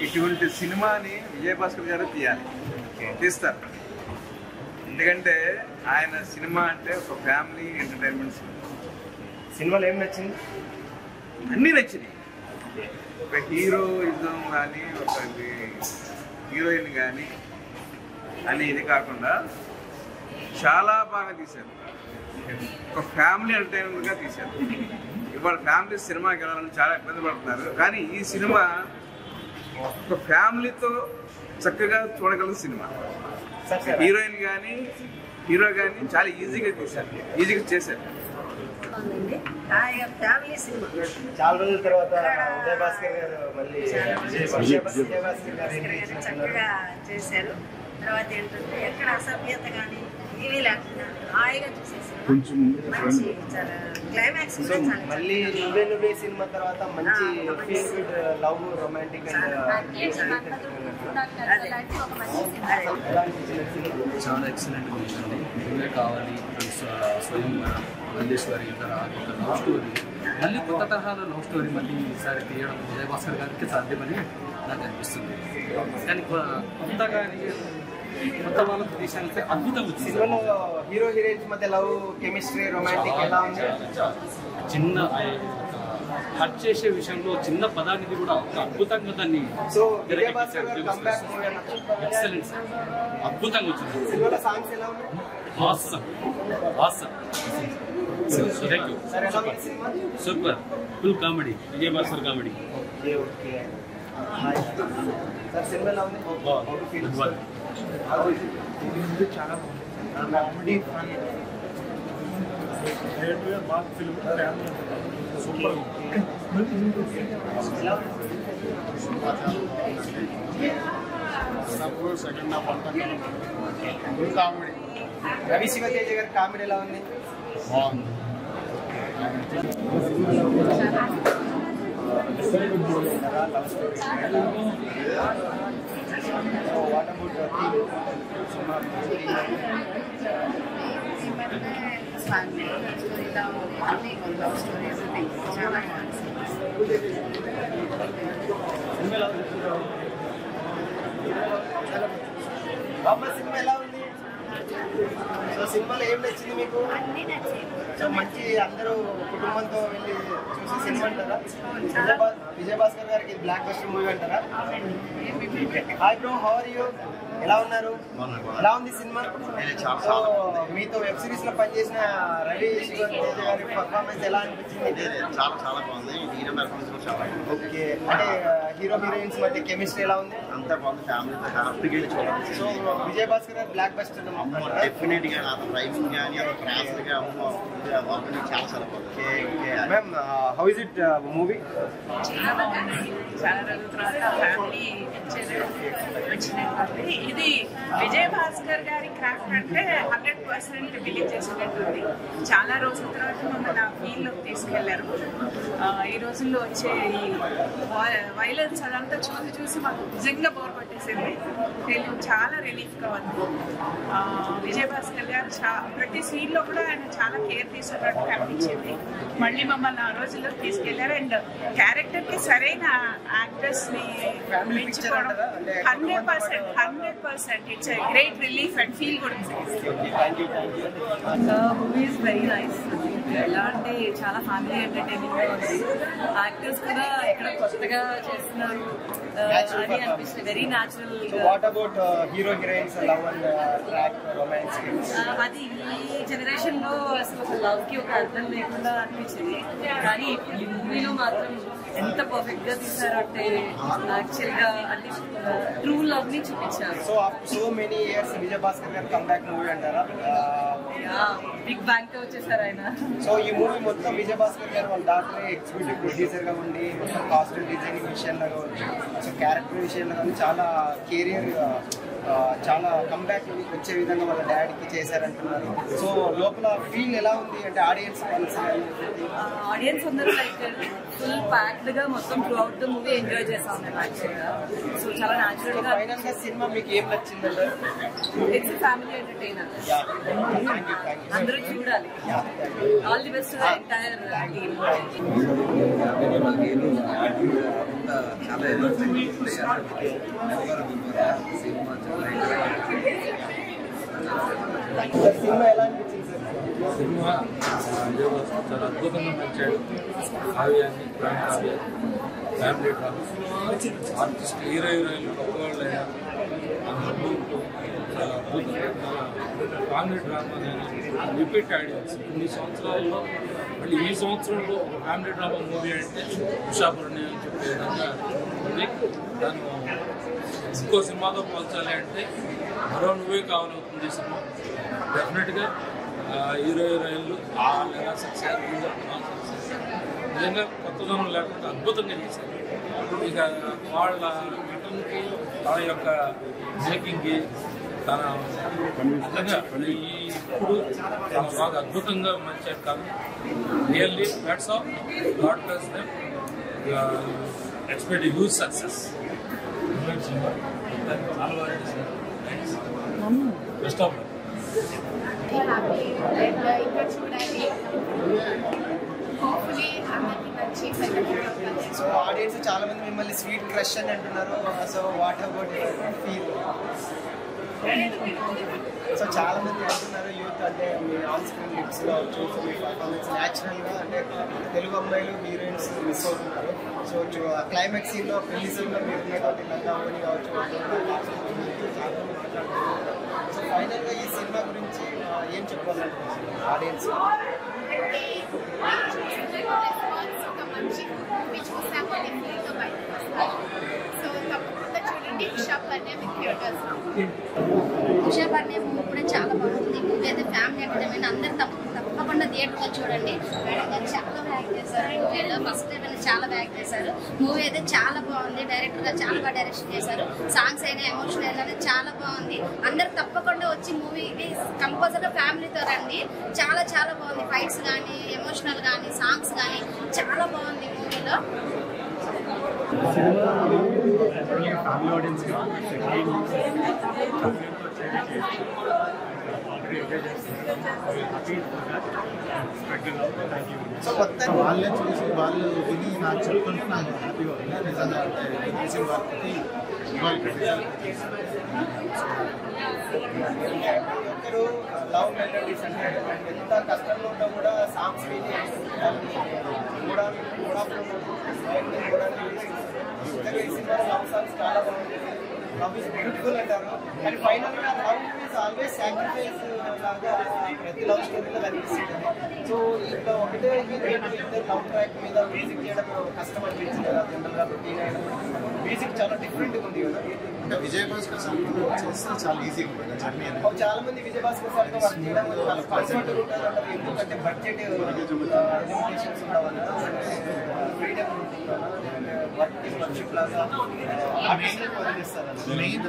ఇటువంటి సినిమాని విజయభాస్కర్ గారు తీయాలి, తీస్తారు. ఎందుకంటే ఆయన సినిమా అంటే ఒక ఫ్యామిలీ ఎంటర్టైన్మెంట్ సినిమా. సినిమాలో ఏం నచ్చింది? అన్నీ నచ్చినాయి. ఒక హీరోయిజం కానీ, ఒక హీరోయిన్ కానీ అని ఇది కాకుండా చాలా బాగా తీశారు. ఒక ఫ్యామిలీ ఎంటర్టైన్మెంట్గా తీశారు. ఇవాళ ఫ్యామిలీ సినిమాకి వెళ్ళాలని చాలా ఇబ్బంది పడుతున్నారు, కానీ ఈ సినిమా ఒక ఫ్యామిలీతో చక్కగా చూడగల సినిమా. హీరోయిన్ కానీ హీరో కానీ చాలా ఈజీగా తీశారు, ఈజీగా చేశారు. చాలా రోజుల తర్వాత విజయభాస్కర్ గారు మళ్ళీ చక్కగా చేశారు. తర్వాత ఏంటంటే ఎక్కడ అసభ్యత కానీ ఏమీ లేకుండా హాయిగా చూసేసారు. మంచి క్లైమాక్స్ మళ్ళీ నువ్వే నువ్వే సినిమా తర్వాత మంచి ఫీల్ గుడ్ లవ్ రొమాంటిక్ చాలా ఎక్సలెంట్ ఉందండి. నువ్వే కావాలి, స్వయం మల్లేశ్వరి ఒక లవ్ స్టోరీ, మళ్ళీ కొత్త తరహాలో లవ్ స్టోరీ మళ్ళీ ఈసారి తీయడం విజయభాస్కర్ గారికి సాధ్యమని నాకు అనిపిస్తుంది. కానీ కొత్తగా కొత్త వాళ్ళకు తీసానంటే అద్భుతం వచ్చింది. సినిమాలో హీరో హీరోయిన్స్ మధ్య లవ్ కెమిస్ట్రీ రొమాంటిక్ ఎలా ఉంది? చిన్న హర్ట్ చేసే విషయంలో చిన్న పదానికి కూడా అద్భుతంగా దాన్ని ఎక్సలెంట్ అద్భుతంగా వచ్చింది. సినిమాలో సాంగ్స్ ఎలా ఉన్నాయి? Awesome awesome. Thank you. Super full comedy, Vijayabhaskar comedy. Sir cinema ఎలా ఉంది? చాలా కామెడీ ఫన్ బాగా ఫిల్మ్ సూపర్. సెకండ్ హాఫ్ అంతా ఫుల్ కామెడీ. రవి శివతేజ గారి కామెడీ ఎలా ఉంది? బాగుంది. సినిమా ఎలా ఉంది? సో సినిమాలో ఏం నచ్చింది మీకు? మంచి అందరూ కుటుంబంతో వెళ్ళి చూసి సినిమా అంటారా? విజయభాస్కర్ గారికి బ్లాక్ బస్టర్ మూవీ అంటారా? Hi bro, how are you? ఎలా ఉన్నారు? ఎలా ఉంది సినిమా? మీతో వెబ్ సిరీస్ లో పనిచేసిన రవి శివతేజ గారి పర్ఫార్మెన్స్ ఎలా అనిపించింది? చాలా చాలా బాగుంది. హీరో పర్ఫార్మెన్స్ కూడా చాలా బాగుంది. ఓకే, అంటే హీరో హీరోయిన్స్ మధ్య కెమిస్ట్రీ ఎలా ఉంది? అంతా బాగుంది. ఫ్యామిలీతో హ్యాపీగా వెళ్ళి చూడాలి. సో విజయభాస్కర్ గారు బ్లాక్ బస్టర్ డెఫినెట్ గా అతను డ్రైవింగ్ కానీ అతను ట్రాన్స్ఫర్ గా చాలా చాలా బాగుంది. Ma'am, how is it movie? చాలా బాగుందండి. చాలా రోజుల తర్వాత ఫ్యామిలీ వచ్చినట్టుంది. ఇది విజయభాస్కర్ గారి క్రాఫ్ట్ అంటే 100% బిలీవ్ చేసినట్టుంది. చాలా రోజుల తర్వాత మమ్మల్ని ఆ ఫీల్డ్లోకి తీసుకెళ్లారు. ఈ రోజుల్లో వచ్చే ఈ వైలెన్స్ అదంతా చూసి మాకు నిజంగా బోర్ పట్టేసింది. తెలుగు చాలా రిలీఫ్గా ఉంది. విజయభాస్కర్ గారు ప్రతి సీన్లో కూడా ఆయన చాలా కేర్ తీసుకున్నట్టు కనిపించింది. మళ్ళీ మమ్మల్ని ఆ రోజుల్లో తీసుకెళ్లారు. అండ్ క్యారెక్టర్కి సరైన యాక్టర్స్ని మెచ్చుకోవడం 100%. It's a great relief and feel good. Movie is very nice. ఎలా అంటే చాలా ఫ్యామిలీ ఎంటర్టైనింగ్ గా ఉంది. యాక్టర్స్ కూడా ఎక్కడ కొత్తగా చేస్తున్నారు అని అనిపిస్తుంది. Very natural. What about hero heroines love and track romance? అది ఈ జనరేషన్ లో అసలు ఒక లవ్ కి ఒక అర్థం లేకుండా అనిపించింది. కానీ ఈ మూవీలో మాత్రం ఎంత పర్ఫెక్ట్ గా తీసారంటే యాక్చువల్ గా అంటే ట్రూ లవ్ ని చూపించారు. సో మెనీ ఇయర్స్ విజయభాస్కర్ గారు కంబ్యాక్ మూవీ అంటారా? బిగ్ బ్యాంగ్ తో వచ్చేసారు ఆయన. సో ఈ మూవీ మొత్తం విజయభాస్కర్ గారు వాళ్ళ దాంట్లో ఎగ్జిక్యూటివ్ ప్రొడ్యూసర్ గా ఉండి మొత్తం కాస్ట్యూమ్ డిజైనింగ్ విషయంలో కావచ్చు, సో క్యారెక్టర్ విషయంలో కానీ చాలా కెరియర్ చాలా కంబ్యాక్ వచ్చే విధంగా వాళ్ళ డాడీకి చేశారంటున్నారు. సో లోపల ఫీల్ ఎలా ఉంది అంటే ఆడియన్స్ ఆడియన్స్ అందరూ లైక్ ఫుల్ ప్యాక్డ్ గా మొత్తం through out the movie enjoy చేస్తాం మేము యాక్చువల్గా. సో చాలా న్యాచురల్ గా ఫైనల్ గా సినిమా మీకు ఏం నచ్చిందంటే ఇట్స్ ఫ్యామిలీ ఎంటర్టైనర్, అందరూ చూడాలి. All the best entire team. చాలా సినిమా ఎలా అనిపించింది సార్? సినిమా చాలా అద్భుతంగా నచ్చాడు. కావ్యాన్ని కావ్య ఫ్యామిలీ డ్రామా ఆర్టిస్ట్ హీరోయిన్లు గొప్పవాళ్ళు అయ్యారు. చాలా అద్భుతంగా ఫ్యామిలీ డ్రామా రిపీట్ ఆడియన్స్ ఇన్ని సంవత్సరాల్లో మళ్ళీ ఈ సంవత్సరంలో ఫ్యామిలీ డ్రామా మూవీ అంటే ఉషాపూర్ణి అని చెప్పే విధంగా ఉంది. దాన్ని ఇంకో సినిమాతో పోల్చాలి అంటే మరో నువ్వే కావాలవుతుంది సినిమా. డెఫినెట్గా హీరోయిన్లు ఎలా సక్సెస్ నిజంగా కొత్తదనం లేకుండా అద్భుతంగా చేశారు. ఇక వాళ్ళ నటనకి తన యొక్క మేకింగ్కి తన నిజంగా ఇప్పుడు తన బాగా అద్భుతంగా మంచి కాదు. Really that's all God bless them. Expect huge success. Best of ఇంకా చూడాలి. హోప్ఫుల్లీ అందరికీ నచ్చి సో ఆడియన్స్ చాలా మంది మిమ్మల్ని స్వీట్ క్రష్ అని అంటున్నారు. So what about feel? So చాలా మంది అంటున్నారు యూత్ అంటే మీ ఆన్ స్క్రీన్ లిప్స్ కావచ్చు, సో మీ పర్ఫార్మెన్స్ న్యాచురల్గా అంటే తెలుగు అమ్మాయిలు హీరోయిన్స్ మిస్ అవుతున్నారు. సో క్లైమాక్స్ సీన్లో పెళ్లి సీన్లో మీరు ఉన్నటువంటి లంగావని కావచ్చు మాట్లాడుతున్నారు. సో ఫైనల్గా ఈ సినిమా గురించి ఏం చెప్పాలనుకుంటున్నారు ఆడియన్స్? ఒక మంచి మూవీ చూసామని ఫీల్తో బయటకు వస్తారు. సో తప్పకుండా చూడండి ఉషాపర్ణ్యం థియేటర్స్. ఉషాపర్ణ్యం మూవీ కూడా చాలా బాగుంది. మూవీ అయితే ఫ్యామిలీ ఎంటర్టైన్మెంట్, అందరు తప్పకుండా థియేటర్లో చూడండి. మేడం గారు చాలా బ్యాక్ చేశారు మూవీలో, ఫస్ట్ టైం అయినా చాలా బ్యాక్ చేశారు. మూవీ అయితే చాలా బాగుంది. డైరెక్టర్ గారు చాలా బాగా డైరెక్షన్ చేశారు. సాంగ్స్ అయినా ఎమోషనల్ అయినా చాలా బాగుంది. అందరు తప్పకుండా వచ్చి మూవీకి కంపల్సరీగా ఫ్యామిలీతో రండి. చాలా చాలా బాగుంది. ఫైట్స్ కానీ ఎమోషనల్ కానీ సాంగ్స్ కానీ చాలా బాగుంది మూవీలో. ఫ్యామిలీ ఆడియన్స్ సో మొత్తం వాళ్ళే చూసి వాళ్ళు విని నాకు చెప్తుంటే నాకు హ్యాపీగా ఉంది. నిజంగా అంటే చేసిన వాళ్ళకి ఒక్కరు లవ్ మెలోడీస్ అంటే ఎంత కష్టంలో ఉన్నా కూడా సాంగ్స్ విని లవ్ సాంగ్స్ చాలా బాగుంటుంది. లవ్ ఇస్ బ్యూటిఫుల్ అంటారు. కానీ ఫైనల్గా లవ్ ఈజ్ ఆల్వేస్ సాక్రిఫైస్ లాగా ప్రతి లవ్ స్టోరీలో కనిపిస్తుంది. సో ఇట్లా ఒకటే హీరోయిన్ ఇద్దరు లవ్ ట్రాక్ మీద మ్యూజిక్ చేయడం కష్టం అనిపించింది కదా జనరల్గా రొటీన్ అయినా. మ్యూజిక్ చాలా డిఫరెంట్గా ఉంది కదా. అంటే విజయ్ భాస్కర్ సార్ చేస్తే చాలా ఈజీగా ఉంటుంది జర్నీ అనేది. చాలా మంది విజయ్ భాస్కర్ సార్తో వర్క్ చేయడం చాలా కంఫర్ట్ ఉంటుంది అంటారు. ఎందుకంటే బడ్జెట్ లిమిటేషన్స్ ఉండవన్న, ఫ్రీడమ్ ఉంటుందన్న, వర్క్ వర్క్షిప్ లాగా మెయిన్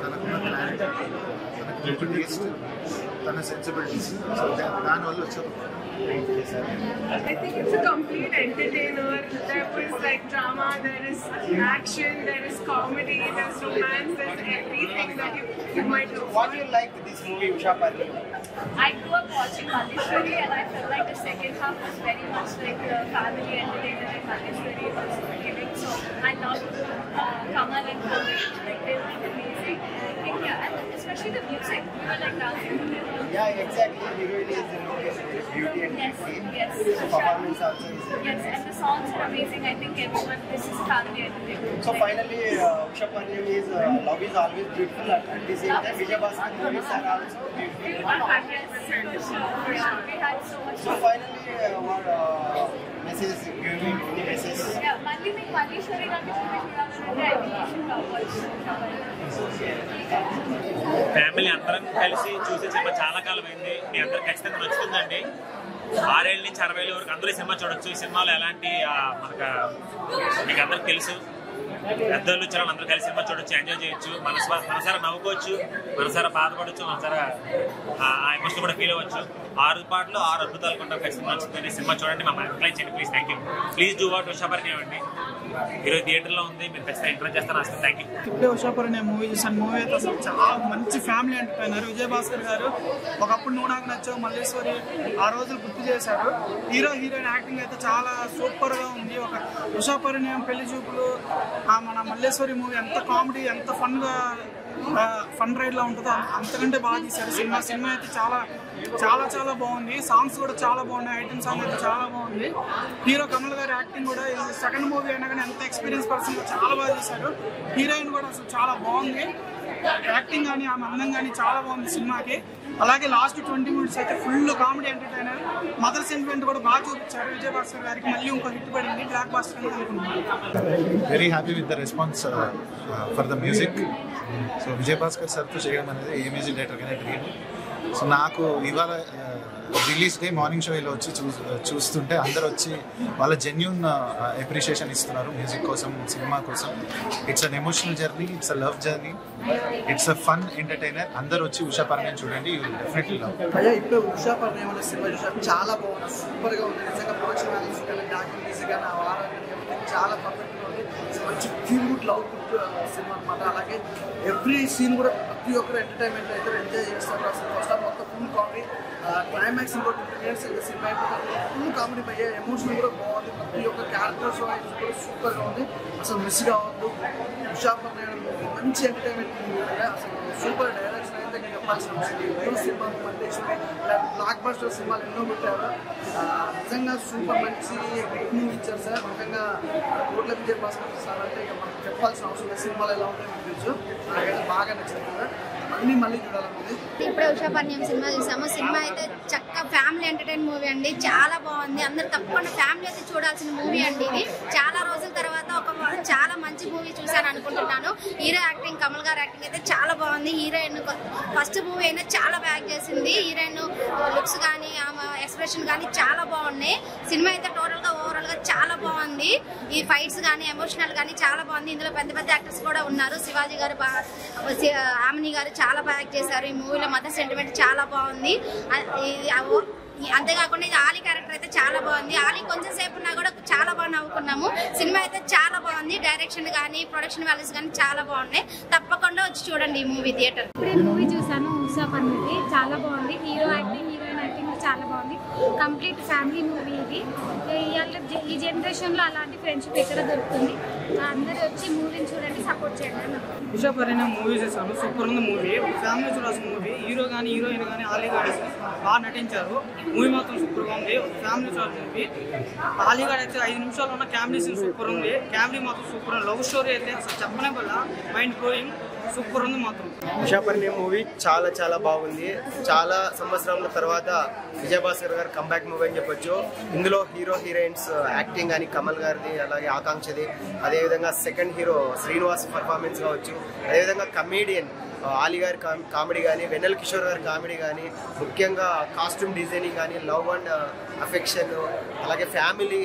తనకున్న క్లారిటీ, తనకు టేస్ట్, తన సెన్సిబిలిటీస్, దానివల్ల వచ్చేది. I think it's a complete entertainer. There was like drama, there is action, there is comedy, there's romance, there's everything that you might look for. What do you like this movie, Ushapurni? I grew up watching Malleshwari and I felt like the second half was very much like the family entertainer and Malleshwari was giving. So I loved Kamal and Kamal. Like they were amazing. I think yeah, and especially the music. We were like dancing to it. Yeah, exactly. Heroine is beauty and Yes, beauty. yes. So performance also is. Yes, and the songs are amazing. I think everyone, this is family entertainment. So finally, Ushapurni is love is always beautiful. At the same time, Vijay Bhaskar movies are also beautiful. 100%. So yeah, we had so much. So finally, what message giving any message? Yeah, Mali में Malleshwari का भी movie చూడాలంటే I think you should watch. Family అందరం కలిసి చూసే cinema చాలా కాలం అయింది. మీ అందరికి ఖచ్చితంగా నచ్చుతుందండి. 6 ఏళ్ళ నుంచి 60 ఏళ్ళ వరకు అందరూ సినిమా చూడొచ్చు. ఈ సినిమాలో ఎలాంటి మనకు మీకు అందరికి తెలుసు పెద్దోళ్ళు చిన్నలు అందరూ కలిసి సినిమా చూడొచ్చు, ఎంజాయ్ చేయొచ్చు, మనసారా నవ్వుకోవచ్చు, మనసారా బాధపడవచ్చు, మనసారా ఆ ఎమోషన్ కూడా ఫీల్ అవ్వచ్చు. 6 పాటలు 6 అద్భుతాలు కూడా ఖచ్చితంగా నచ్చుతుంది. సినిమా చూడండి, మా అప్లై చేయండి please. Thank you. Please do watch Ushaparinayam అండి. ఈరోజు థియేటర్లో ఉంది, మీరు ఖచ్చితంగా ఎంకరేజ్ చేస్తాను అసలు. Thank you. ఇప్పుడే ఉషాపరిణయం మూవీ చూసాను. మూవీ అయితే అసలు చాలా మంచి ఫ్యామిలీ ఎంటర్టైనర్. విజయ్ భాస్కర్ గారు ఒకప్పుడు నువ్వు నాకు నచ్చావు, మల్లేశ్వరి ఆ రోజులు గుర్తు చేశారు. హీరోయిన్ యాక్టింగ్ అయితే చాలా సూపర్గా ఉంది. ఒక ఉషాపరిణయం, పెళ్లి చూపులు, మన మల్లేశ్వరి మూవీ ఎంత కామెడీ, ఎంత ఫన్ రైడ్లా ఉంటుందో అంతకంటే బాగా తీశారు. సినిమా అయితే చాలా బాగుంది. సాంగ్స్ కూడా చాలా బాగున్నాయి. ఐటమ్ సాంగ్ అయితే చాలా బాగుంది. హీరో కమల్ గారి యాక్టింగ్ కూడా సెకండ్ మూవీ అయినా కానీ ఎంత ఎక్స్పీరియన్స్ పర్సన్ చాలా బాగా చేశారు. హీరోయిన్ కూడా అసలు చాలా బాగుంది. యాక్టింగ్ కానీ ఆమె అందం కానీ చాలా బాగుంది సినిమాకి. అలాగే లాస్ట్ 20 minutes అయితే full comedy entertainer. Mother sentiment కూడా బాగా చూపించారు విజయ్ భాస్కర్ గారికి. మళ్ళీ ఇంకో హిట్ పడింది, బ్లాక్ బాస్టర్ అని అనుకుంటున్నాను. Very happy with the response for the music. So Vijay Bhaskar సార్తో చేయడం అనేది ఏ మ్యూజిక్ డైరెక్టర్ కానీ డ్రీమ్. సో నాకు ఇవాళ రిలీజ్ డే మార్నింగ్ షో ఇలా వచ్చి చూస్తుంటే అందరు వచ్చి వాళ్ళ జెన్యూన్ అప్రిషియేషన్ ఇస్తున్నారు మ్యూజిక్ కోసం, సినిమా కోసం. It's an emotional journey, it's a love journey, it's a fun entertainer. అందరు వచ్చి ఉషాపరిణయం చూడండి, యూ విల్ డెఫినెట్లీ లవ్. అయ్యా ఇప్పుడు ఉషాపరిణయం అనే సినిమా చూసాను, చాలా బాగుంది, సూపర్గా ఉంది. నిజంగా ప్రొడక్షన్ వాల్యూస్ కానీ, డాక్యుమెంటరీస్ కానీ, ఆ వారాలు చాలా పర్ఫెక్ట్గా ఉంది. మంచి feel good love good cinema అనమాట. అలాగే ఎవ్రీ సీన్ కూడా ప్రతి ఒక్కరు ఎంటర్టైన్మెంట్ అయితే ఎంజాయ్ చేస్తారు. అసలు ఫస్ట్ ఆఫ్ మొత్తం ఫుల్ కామెడీ, క్లైమాక్స్ ఇంకోటి 2 minutes సినిమా అయిపోతుంది. ఫుల్ కామెడీ పై ఎమోషన్ కూడా బాగుంది. ప్రతి ఒక్క క్యారెక్టర్స్ కూడా సూపర్గా ఉంది. అసలు మిస్ కావద్దు. ఉషాపరిణయం మంచి ఎంటర్టైన్మెంట్ మూవీ. అసలు సూపర్ డైరెక్షన్ అయితే నేను చెప్పాల్సిన అవసరం లేదు. ఎన్నో సినిమాలు మల్లేశ్వరి బ్లాక్ బస్టర్ సినిమాలు ఎన్నో పెట్టారు. నిజంగా సూపర్ మంచి హిట్ మూవీ ఇచ్చారు సార్. నిజంగా కోట్ల విజయ్ భాస్కర్ సార్ అంటే ఇక మనకు చెప్పాల్సిన అవసరం లేదు. సినిమాలు ఎలా ఉంటాయో మీకు తెలుసు. నాకైతే బాగా నచ్చింది కదా, మళ్ళీ చూడాలన్నది. ఇప్పుడే ఉషాపరిణయం సినిమా చూసాము. సినిమా అయితే చక్కగా ఫ్యామిలీ ఎంటర్టైన్ మూవీ అండి. చాలా బాగుంది. అందరు తప్పకుండా ఫ్యామిలీ అయితే చూడాల్సిన మూవీ అండి ఇది. చాలా రోజుల తర్వాత చాలా మంచి మూవీ చూసాను అనుకుంటున్నాను. హీరో యాక్టింగ్, కమల్ గారు యాక్టింగ్ అయితే చాలా బాగుంది. హీరోయిన్ ఫస్ట్ మూవీ అయినా చాలా బ్యాక్ చేసింది. హీరోయిన్ లుక్స్ కానీ, ఆమె ఎక్స్ప్రెషన్ కానీ చాలా బాగున్నాయి. సినిమా అయితే టోటల్గా ఓవరాల్గా చాలా బాగుంది. ఈ ఫైట్స్ కానీ, ఎమోషనల్ కానీ చాలా బాగుంది. ఇందులో పెద్ద యాక్టర్స్ కూడా ఉన్నారు. శివాజీ గారు, ఆమిని గారు చాలా బాగా యాక్ట్ చేశారు. ఈ మూవీలో మదర్ సెంటిమెంట్ చాలా బాగుంది. అంతేకాకుండా ఇది ఆలీ క్యారెక్టర్ అయితే చాలా బాగుంది. ఆలీ కొంచెం సేపు ఉన్నా కూడా చాలా బాగా నవ్వుకున్నాము. సినిమా అయితే చాలా బాగుంది. డైరెక్షన్ కానీ, ప్రొడక్షన్ వాల్యూస్ కానీ చాలా బాగున్నాయి. తప్పకుండా వచ్చి చూడండి ఈ మూవీ థియేటర్. ఇప్పుడే మూవీ చూసాను ఉషాపరిణయం, చాలా బాగుంది. హీరో యాక్టింగ్, హీరోయిన్ యాక్టింగ్ చాలా బాగుంది. కంప్లీట్ ఫ్యామిలీ మూవీ ఇది. ఈ జనరేషన్లో అలాంటి ఫ్రెండ్షిప్ ఎక్కడ దొరుకుతుంది. అందరూ వచ్చి మూవీని చూడండి, సపోర్ట్ చేయండి. ఉషాపరిణయం మూవీ చేశాను. సూపర్ ఉంది మూవీ. ఫ్యామిలీ చూడాల్సిన మూవీ. హీరో కానీ, హీరోయిన్ కానీ, ఆలీ గారు బాగా నటించారు. మూవీ మాత్రం సూపర్గా ఉంది. ఫ్యామిలీ చూడాల్సిన మూవీ. ఆలీ గారు అయితే 5 నిమిషాల్లో ఉన్న ఫ్యామిలీ సీన్ సూపర్ ఉంది. ఫ్యామిలీ మాత్రం సూపర్ ఉంది. లవ్ స్టోరీ అయితే అసలు చెప్పనే వల్ల మైండ్ బ్లోయింగ్, సూపర్ ఉంది మాత్రం. ఉషాపరిణయం మూవీ చాలా బాగుంది. చాలా సంవత్సరాల తర్వాత విజయ్ భాస్కర్ గారు కంబ్యాక్ మూవీ అని చెప్పొచ్చు. ఇందులో హీరో హీరోయిన్స్ యాక్టింగ్ కానీ, కమల్ గారిది, అలాగే ఆకాంక్షది, అదేవిధంగా సెకండ్ హీరో శ్రీనివాస్ పర్ఫార్మెన్స్ కావచ్చు, అదేవిధంగా కమేడియన్ ఆలీ గారి కామెడీ కానీ, వెన్నెల కిషోర్ గారి కామెడీ కానీ, ముఖ్యంగా కాస్ట్యూమ్ డిజైనింగ్ కానీ, లవ్ అండ్ అఫెక్షన్, అలాగే ఫ్యామిలీ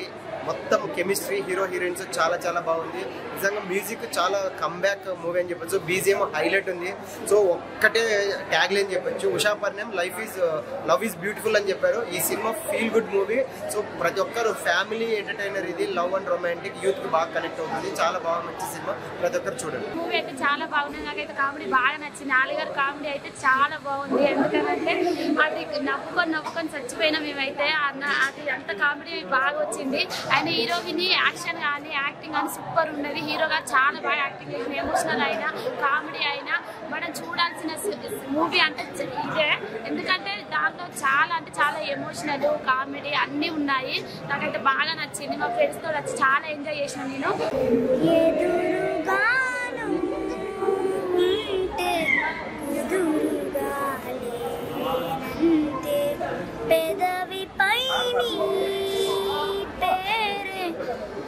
మొత్తం కెమిస్ట్రీ, హీరో హీరోయిన్స్ చాలా బాగుంది. నిజంగా మ్యూజిక్ చాలా కంబ్యాక్ మూవీ అని చెప్పొచ్చు. బీజిఎం హైలైట్ ఉంది. సో ఒక్కటే ట్యాగ్ లైన్ చెప్పొచ్చు, ఉషాపరిణయం లవ్ ఈజ్ బ్యూటిఫుల్ అని చెప్పారు. ఈ cinema feel good movie. So ప్రతి ఒక్కరు ఫ్యామిలీ ఎంటర్టైనర్ ఇది. లవ్ అండ్ రొమాంటిక్, యూత్ కి బాగా కనెక్ట్ అవుతుంది. చాలా బాగా మంచి సినిమా, ప్రతి ఒక్కరు చూడండి. మూవీ అయితే చాలా బాగుంది. నాకైతే కామెడీ బాగా నచ్చింది. ఆలీ గారి కామెడీ అయితే చాలా బాగుంది. ఎందుకంటే అది నవ్వుకొని చచ్చిపోయినా మేమైతే. అది అంత కామెడీ బాగా వచ్చింది. ఆయన హీరోయిన్ యాక్షన్ కానీ, యాక్టింగ్ కానీ సూపర్ ఉన్నది. హీరో గారు చాలా బాగా యాక్టింగ్ చేసింది. ఎమోషనల్ అయినా, కామెడీ అయినా మనం చూడాల్సిన మూవీ అంటే ఇదే. ఎందుకంటే దాంట్లో చాలా ఎమోషనల్, కామెడీ అన్నీ ఉన్నాయి. నాకైతే బాగా నచ్చింది. మా ఫ్రెండ్స్తో వచ్చి చాలా ఎంజాయ్ చేసిన నేను.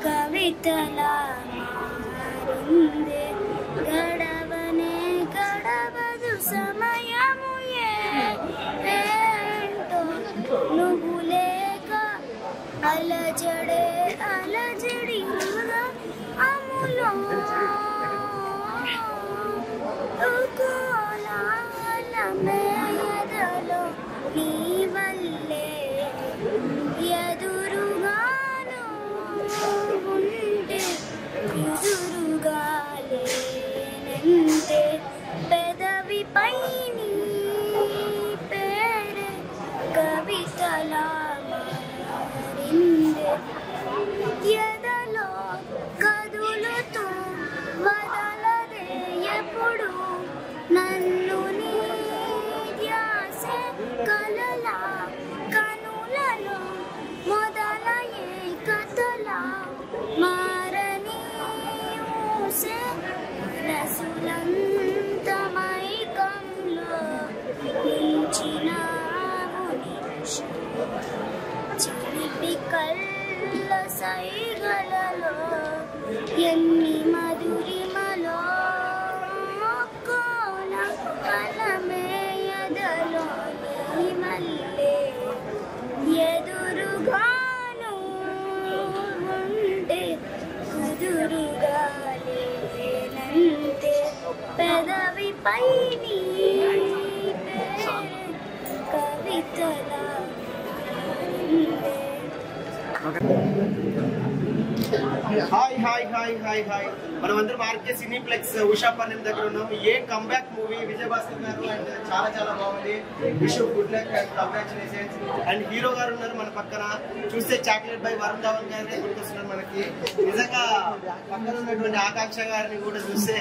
కవితలా మారిందే గడవదు సమయము ఏంటో నువ్వు లేక అలజడి అములో మైకంలో నిలిచినావు చిలిపి కళ్ళ సైగలలో ఎన్ని మధురిమలో కోన కలమేయదలో మల్లె ఎదురుగాను ఉంటే కుదురుగా లేనంతే పెదవిపై నీ పేరు కవితలా hi hi hi hi hi మనమందరం ఆర్కే సినీప్లెక్స్ ఉషా పన్నెం దగ్గర ఉన్నాం. A comeback movie Vijay Bhaskar garu and చాలా చాలా బాగుంది. Wish good luck and congratulations. And hero garu ఉన్నారు మన పక్కన. చూస్తే చాక్లెట్ బై వరుణ్ ధవన్ గారిని గుర్తొస్తున్నారు మనకి. నిజంగా పక్కన ఉన్నటువంటి ఆకాంక్ష గారిని కూడా చూస్తే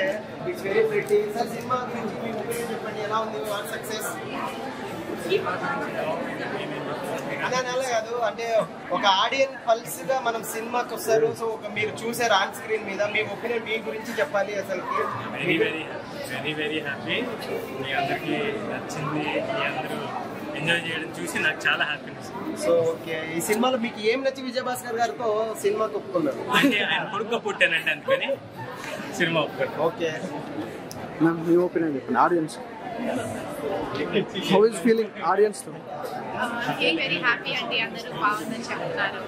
it's very pretty. Sir cinema గురించి మీ ఒపీనియన్ చెప్పండి, ఎలా ఉంది వాట్ సక్సెస్? అలా కాదు, అంటే ఒక ఆడియన్స్ పల్స్ గా మనం సినిమాకి వస్తారు. సో ఒక మీరు చూసారు ఆన్ స్క్రీన్ మీద, మీ ఒపీనియన్ మీ గురించి చెప్పాలి. అసలుకి very very very very happy. మీ అందరికీ నచ్చింది, మీ అందరూ ఎంజాయ్ చేయడం చూసి నాకు చాలా హ్యాపీనెస్. సో ఓకే, ఈ సినిమాలో మీకు ఏం నచ్చి విజయ్ భాస్కర్ గారితో సినిమాకి ఒప్పుకున్నారు? అంటే ఆయన కొడుకు పుట్టానంటే అందుకని సినిమా ఒప్పుకున్నాను. ఓకే, మీ ఒపీనియన్ చెప్పండి audience. How is feeling audience తో? వెరీ హ్యాపీ అండి, అందరూ బాగుందని చెప్తున్నారు.